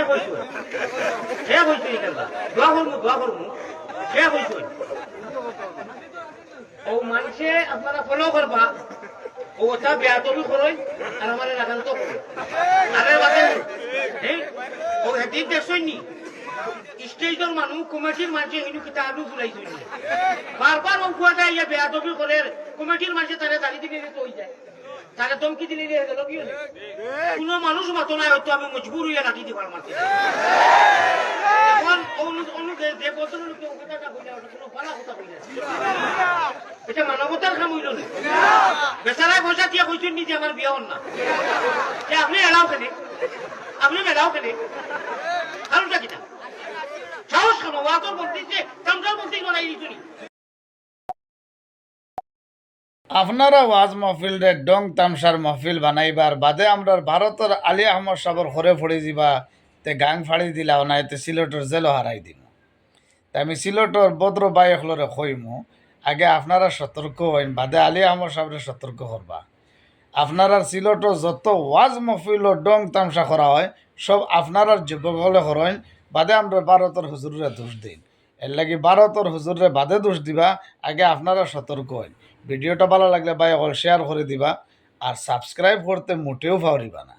হইছো এটা দোয়া করবো সে হইছো ও মানুষে আপনারা ফলো করবা ও ওটা বেয়াদবি করই আর আমার লাগান তো আরে বাদে ও হেদিক দেখছনি স্টেজের মানুষ কমিটির মানুষ হিনু কিতা আলু ফুলাইছনি বারবার ও কুয়া যায় ইয়া বেয়াদবি করে কমিটির মানুষ তারে দাঁড়ি দিকে তো হই যায় তারে ধমকি দিলে গেল কি হলো কোনো মানুষ মতো না হয়তো আমি মজবুর হইয়া রাখি দিবার মাঝে এখন অনুকে যে বছর লোকে ও কথাটা কইলা ওটা কোনো ভালো কথা কইলা এটা মানবতার কাম হইল না বেচারায় পয়সা দিয়ে কইছেন নি যে আমার বিয়ে হন না যে আপনি এলাও কেনে কারণটা কিনা সাহস কেন ওয়াকর বলতেছে কামকার বলতেই লড়াই দিচ্ছি আপনারা ওয়াজ মহফিল রে ডং তামসার মহফিল বানাইবার বাদে আমরা ভারতের আলী আহমদ সাবর ঘরে ফড়ে যাবা তে গাং ফাড়ি দিলাও না এতে সিলেটর জেলও হারাই দিম তাই আমি সিলেটর বদ্র বাই এখলরে কইমু আগে আপনারা সতর্ক হইন বাদে আলী আহমদ সাবরে সতর্ক করবা আপনারা সিলেটর যত ওয়াজ মহফিল ও ডং তামসা করা হয় সব আপনারা যুবক হলে করেন বাদে আমরা ভারতের হুজুরে দোষ দিন এর লাগি ভারতের হুজুরে বাদে দোষ দিবা আগে আপনারা সতর্ক হইন ভিডিওটা ভালো লাগলে ভাই অল শেয়ার করে দিবা আর সাবস্ক্রাইব করতে মোটেও ভাবরিবা না।